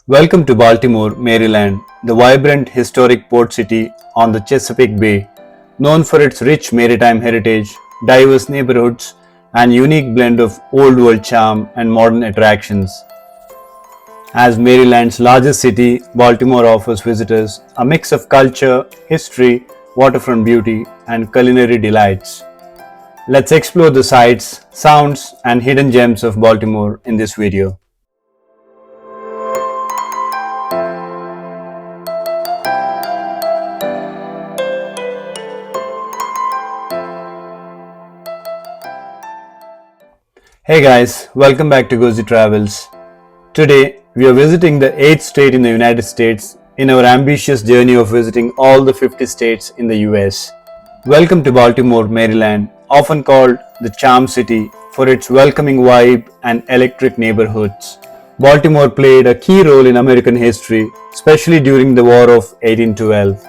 Welcome to Baltimore, Maryland, the vibrant historic port city on the Chesapeake Bay, known for its rich maritime heritage, diverse neighborhoods, and unique blend of old world charm and modern attractions. As Maryland's largest city, Baltimore offers visitors a mix of culture, history, waterfront beauty, and culinary delights. Let's explore the sights, sounds, and hidden gems of Baltimore in this video. Hey guys, welcome back to GovZ Travels. Today, we are visiting the 8th state in the United States in our ambitious journey of visiting all the 50 states in the US. Welcome to Baltimore, Maryland, often called the Charm City for its welcoming vibe and electric neighborhoods. Baltimore played a key role in American history, especially during the War of 1812.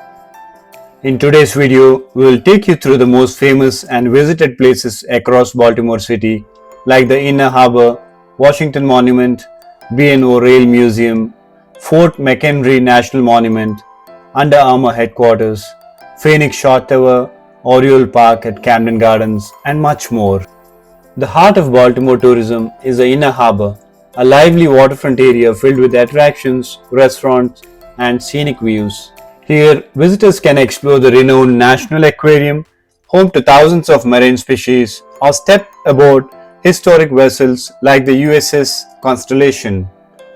In today's video, we will take you through the most famous and visited places across Baltimore City, like the Inner Harbor, Washington Monument, B&O Railroad Museum, Fort McHenry National Monument, Under Armour Headquarters, Phoenix Shot Tower, Oriole Park at Camden Gardens, and much more. The heart of Baltimore tourism is the Inner Harbor, a lively waterfront area filled with attractions, restaurants, and scenic views. Here, visitors can explore the renowned National Aquarium, home to thousands of marine species, or step aboard historic vessels like the USS Constellation.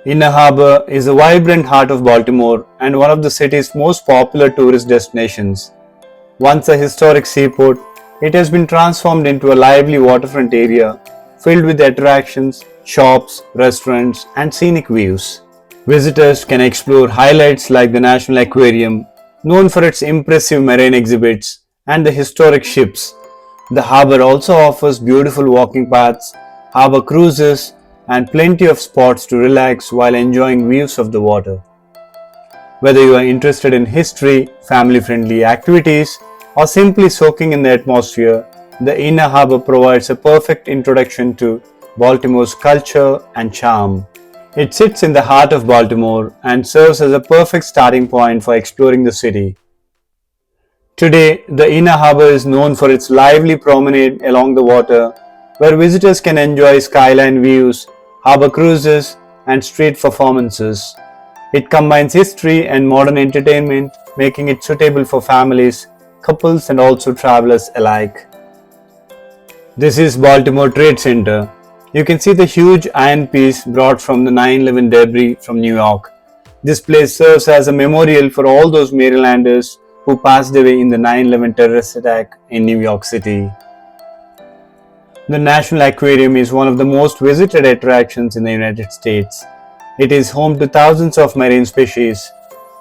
Inner Harbor is a vibrant heart of Baltimore and one of the city's most popular tourist destinations. Once a historic seaport, it has been transformed into a lively waterfront area filled with attractions, shops, restaurants, and scenic views. Visitors can explore highlights like the National Aquarium, known for its impressive marine exhibits, and the historic ships. The harbor also offers beautiful walking paths, harbor cruises, and plenty of spots to relax while enjoying views of the water. Whether you are interested in history, family-friendly activities, or simply soaking in the atmosphere, the Inner Harbor provides a perfect introduction to Baltimore's culture and charm. It sits in the heart of Baltimore and serves as a perfect starting point for exploring the city. Today, the Inner Harbor is known for its lively promenade along the water, where visitors can enjoy skyline views, harbor cruises, and street performances. It combines history and modern entertainment, making it suitable for families, couples, and also travelers alike. This is Baltimore Trade Center. You can see the huge iron piece brought from the 9/11 debris from New York. This place serves as a memorial for all those Marylanders who passed away in the 9/11 terrorist attack in New York City. The National Aquarium is one of the most visited attractions in the United States. It is home to thousands of marine species.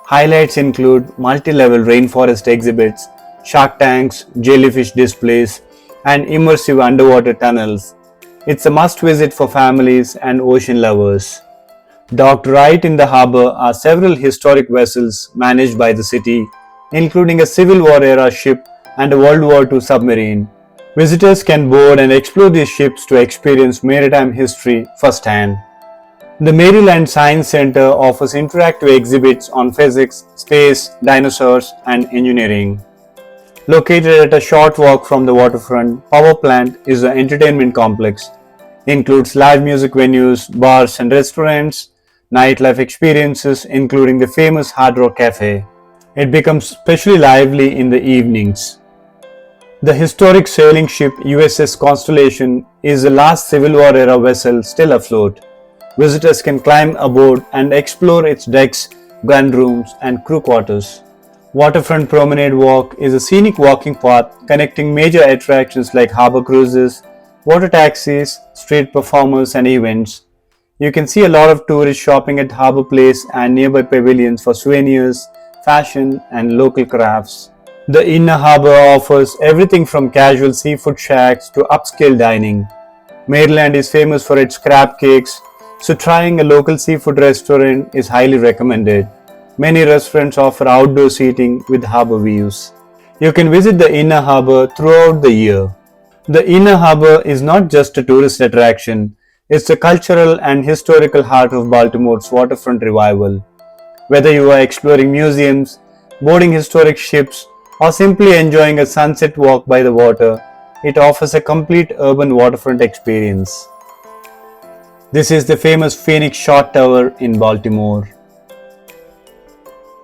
Highlights include multi-level rainforest exhibits, shark tanks, jellyfish displays, and immersive underwater tunnels. It's a must-visit for families and ocean lovers. Docked right in the harbor are several historic vessels managed by the city, including a Civil War era ship and a World War II submarine. Visitors can board and explore these ships to experience maritime history firsthand. The Maryland Science Center offers interactive exhibits on physics, space, dinosaurs, and engineering. Located at a short walk from the waterfront, Power Plant is an entertainment complex. It includes live music venues, bars and restaurants, nightlife experiences including the famous Hard Rock Cafe. It becomes especially lively in the evenings. The historic sailing ship USS Constellation is the last Civil War era vessel still afloat. Visitors can climb aboard and explore its decks, gun rooms, and crew quarters. Waterfront Promenade Walk is a scenic walking path connecting major attractions like harbor cruises, water taxis, street performers, and events. You can see a lot of tourists shopping at Harbor Place and nearby pavilions for souvenirs, fashion, and local crafts. The Inner Harbor offers everything from casual seafood shacks to upscale dining. Maryland is famous for its crab cakes, so trying a local seafood restaurant is highly recommended. Many restaurants offer outdoor seating with harbor views. You can visit the Inner Harbor throughout the year. The Inner Harbor is not just a tourist attraction, It's the cultural and historical heart of Baltimore's waterfront revival. Whether you are exploring museums, boarding historic ships, or simply enjoying a sunset walk by the water, it offers a complete urban waterfront experience. This is the famous Phoenix Shot Tower in Baltimore.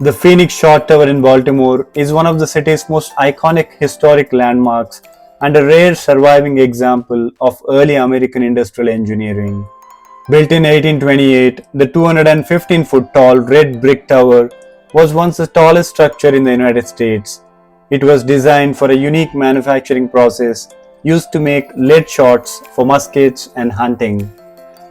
The Phoenix Shot Tower in Baltimore is one of the city's most iconic historic landmarks and a rare surviving example of early American industrial engineering. Built in 1828, the 215-foot tall red brick tower was once the tallest structure in the United States. It was designed for a unique manufacturing process used to make lead shots for muskets and hunting.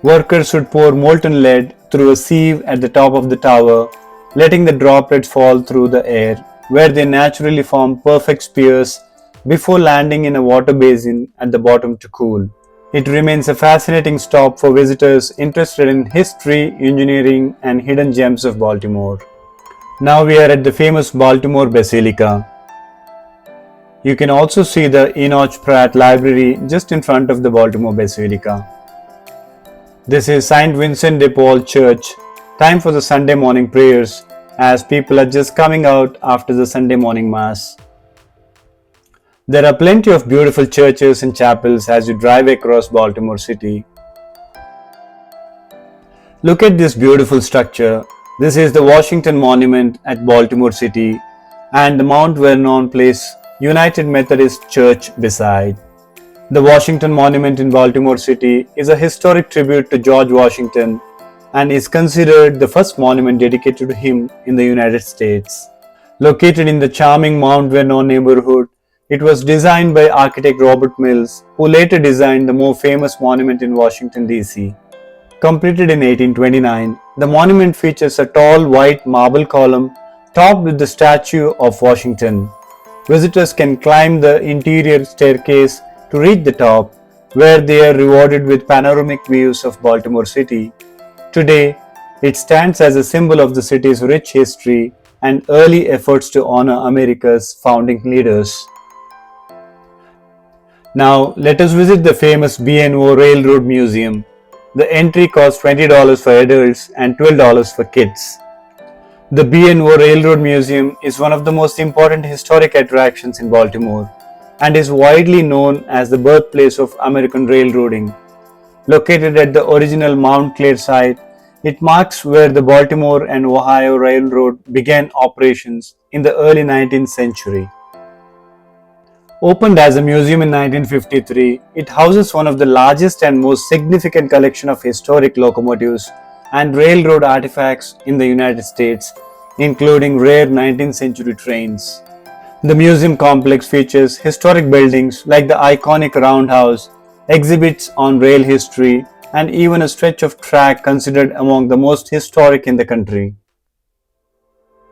Workers would pour molten lead through a sieve at the top of the tower, letting the droplets fall through the air, where they naturally form perfect spears before landing in a water basin at the bottom to cool. It remains a fascinating stop for visitors interested in history, engineering, and hidden gems of Baltimore. Now we are at the famous Baltimore Basilica. You can also see the Enoch Pratt Library just in front of the Baltimore Basilica. This is St. Vincent de Paul Church. Time for the Sunday morning prayers as people are just coming out after the Sunday morning Mass. There are plenty of beautiful churches and chapels as you drive across Baltimore City. Look at this beautiful structure. This is the Washington Monument at Baltimore City and the Mount Vernon Place United Methodist Church beside. The Washington Monument in Baltimore City is a historic tribute to George Washington and is considered the first monument dedicated to him in the United States. Located in the charming Mount Vernon neighborhood, it was designed by architect Robert Mills, who later designed the more famous monument in Washington, D.C. Completed in 1829, the monument features a tall white marble column topped with the statue of Washington. Visitors can climb the interior staircase to reach the top, where they are rewarded with panoramic views of Baltimore City. Today, it stands as a symbol of the city's rich history and early efforts to honor America's founding leaders. Now, let us visit the famous B&O Railroad Museum. The entry costs $20 for adults and $12 for kids. The B&O Railroad Museum is one of the most important historic attractions in Baltimore and is widely known as the birthplace of American railroading. Located at the original Mount Clair site, it marks where the Baltimore and Ohio Railroad began operations in the early 19th century. Opened as a museum in 1953, it houses one of the largest and most significant collection of historic locomotives and railroad artifacts in the United States, including rare 19th century trains. The museum complex features historic buildings like the iconic Roundhouse, exhibits on rail history, and even a stretch of track considered among the most historic in the country.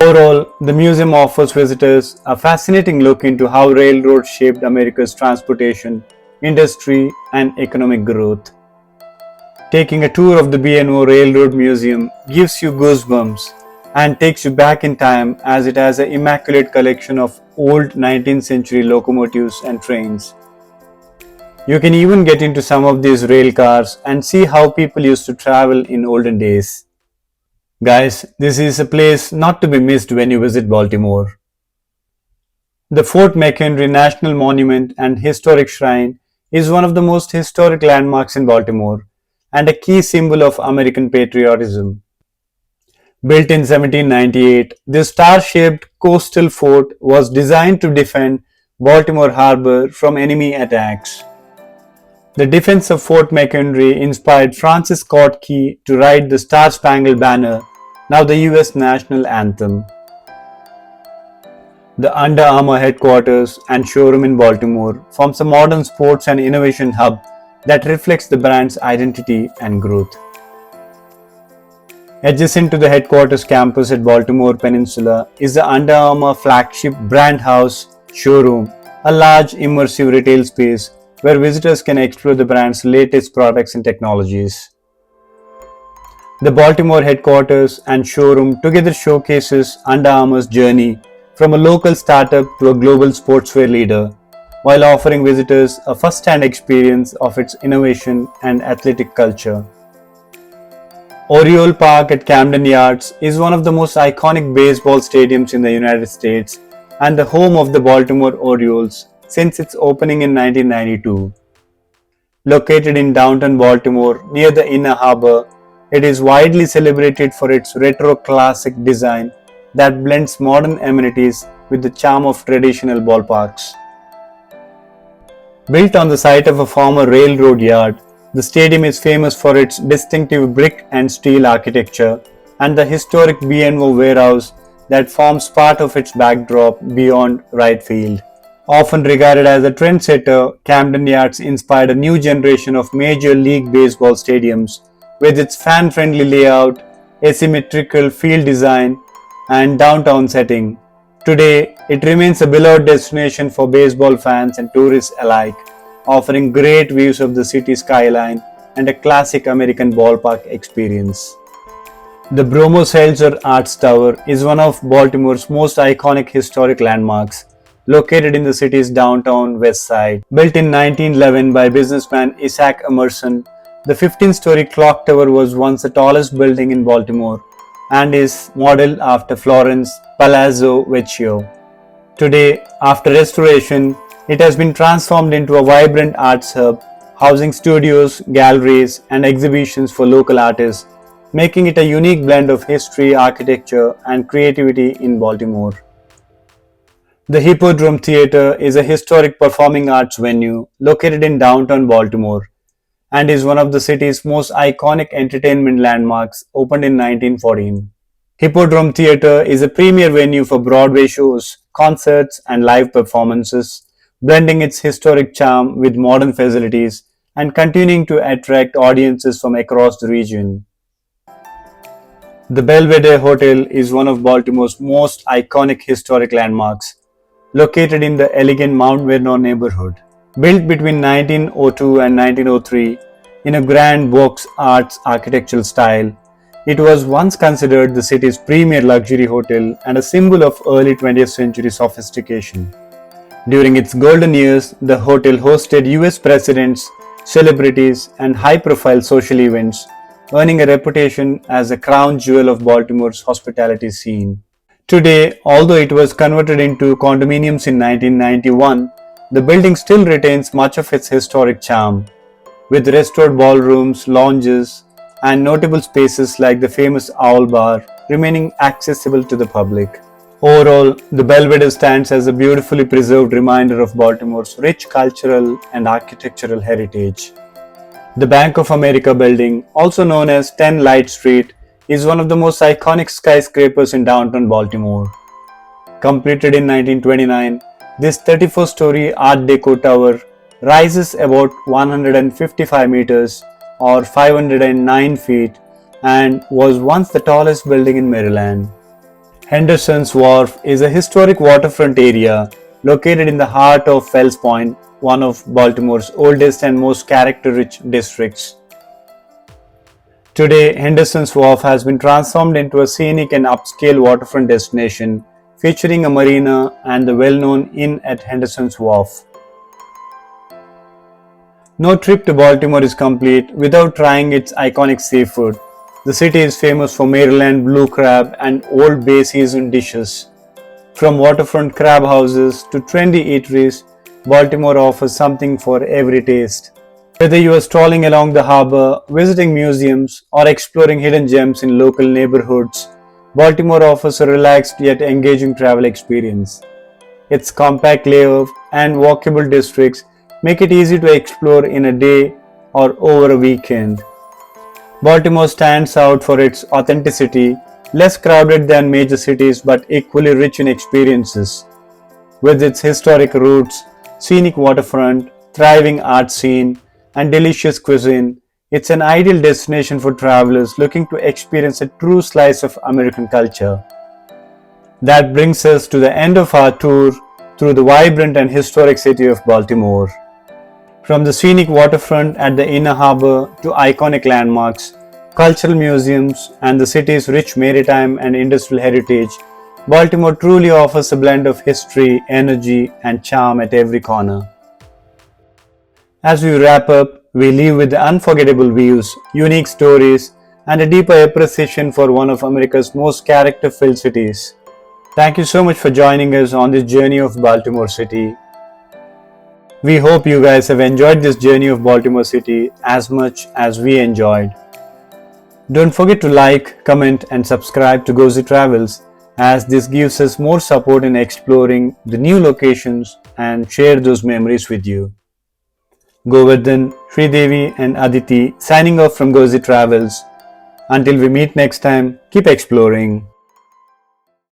Overall, the museum offers visitors a fascinating look into how railroads shaped America's transportation, industry, and economic growth. Taking a tour of the B&O Railroad Museum gives you goosebumps and takes you back in time as it has an immaculate collection of old 19th century locomotives and trains. You can even get into some of these rail cars and see how people used to travel in olden days. Guys, this is a place not to be missed when you visit Baltimore. The Fort McHenry National Monument and Historic Shrine is one of the most historic landmarks in Baltimore and a key symbol of American patriotism. Built in 1798, this star-shaped coastal fort was designed to defend Baltimore Harbor from enemy attacks. The defense of Fort McHenry inspired Francis Scott Key to write the Star-Spangled Banner, now the US national anthem. The Under Armour headquarters and showroom in Baltimore forms a modern sports and innovation hub that reflects the brand's identity and growth. Adjacent to the headquarters campus at Baltimore Peninsula is the Under Armour flagship brand house showroom, a large immersive retail space where visitors can explore the brand's latest products and technologies. The Baltimore headquarters and showroom together showcases Under Armour's journey from a local startup to a global sportswear leader. while offering visitors a first-hand experience of its innovation and athletic culture. Oriole Park at Camden Yards is one of the most iconic baseball stadiums in the United States and the home of the Baltimore Orioles since its opening in 1992. Located in downtown Baltimore near the Inner Harbor, it is widely celebrated for its retro classic design that blends modern amenities with the charm of traditional ballparks. Built on the site of a former railroad yard, the stadium is famous for its distinctive brick and steel architecture and the historic B&O warehouse that forms part of its backdrop beyond right field. Often regarded as a trendsetter, Camden Yards inspired a new generation of Major League Baseball stadiums with its fan-friendly layout, asymmetrical field design, and downtown setting. Today, it remains a beloved destination for baseball fans and tourists alike, offering great views of the city skyline and a classic American ballpark experience. The Bromo Seltzer Arts Tower is one of Baltimore's most iconic historic landmarks, located in the city's downtown west side. Built in 1911 by businessman Isaac Emerson, the 15-story clock tower was once the tallest building in Baltimore and is modeled after Florence Palazzo Vecchio. Today, after restoration, it has been transformed into a vibrant arts hub, housing studios, galleries, and exhibitions for local artists, making it a unique blend of history, architecture, and creativity in Baltimore. The Hippodrome Theatre is a historic performing arts venue located in downtown Baltimore and is one of the city's most iconic entertainment landmarks, opened in 1914. Hippodrome Theatre is a premier venue for Broadway shows, concerts, and live performances, blending its historic charm with modern facilities and continuing to attract audiences from across the region. The Belvedere Hotel is one of Baltimore's most iconic historic landmarks, located in the elegant Mount Vernon neighborhood. Built between 1902 and 1903 in a grand box arts architectural style, it was once considered the city's premier luxury hotel and a symbol of early 20th century sophistication. During its golden years, the hotel hosted US presidents, celebrities, and high-profile social events, earning a reputation as a crown jewel of Baltimore's hospitality scene. Today, although it was converted into condominiums in 1991, the building still retains much of its historic charm, with restored ballrooms, lounges, and notable spaces like the famous Owl Bar remaining accessible to the public. Overall, the Belvedere stands as a beautifully preserved reminder of Baltimore's rich cultural and architectural heritage. The Bank of America building, also known as 10 Light Street, is one of the most iconic skyscrapers in downtown Baltimore. Completed in 1929, this 34-story Art Deco tower rises about 155 meters or 509 feet and was once the tallest building in Maryland. Henderson's Wharf is a historic waterfront area located in the heart of Fells Point, one of Baltimore's oldest and most character-rich districts. Today, Henderson's Wharf has been transformed into a scenic and upscale waterfront destination featuring a marina and the well-known Inn at Henderson's Wharf. No trip to Baltimore is complete without trying its iconic seafood. The city is famous for Maryland blue crab and Old Bay seasoned dishes. From waterfront crab houses to trendy eateries, Baltimore offers something for every taste. Whether you are strolling along the harbor, visiting museums, or exploring hidden gems in local neighborhoods, Baltimore offers a relaxed yet engaging travel experience. Its compact layout and walkable districts make it easy to explore in a day or over a weekend. Baltimore stands out for its authenticity, less crowded than major cities but equally rich in experiences. With its historic roots, scenic waterfront, thriving art scene, and delicious cuisine, it's an ideal destination for travelers looking to experience a true slice of American culture. That brings us to the end of our tour through the vibrant and historic city of Baltimore. From the scenic waterfront at the Inner Harbor to iconic landmarks, cultural museums, and the city's rich maritime and industrial heritage, Baltimore truly offers a blend of history, energy, and charm at every corner. As we wrap up, we leave with the unforgettable views, unique stories, and a deeper appreciation for one of America's most character-filled cities. Thank you so much for joining us on this journey of Baltimore City. We hope you guys have enjoyed this journey of Baltimore City as much as we enjoyed. Don't forget to like, comment, and subscribe to GovZ Travels, as this gives us more support in exploring the new locations and share those memories with you. Govardhan, Sridevi, and Aditi signing off from GovZ Travels. Until we meet next time, keep exploring.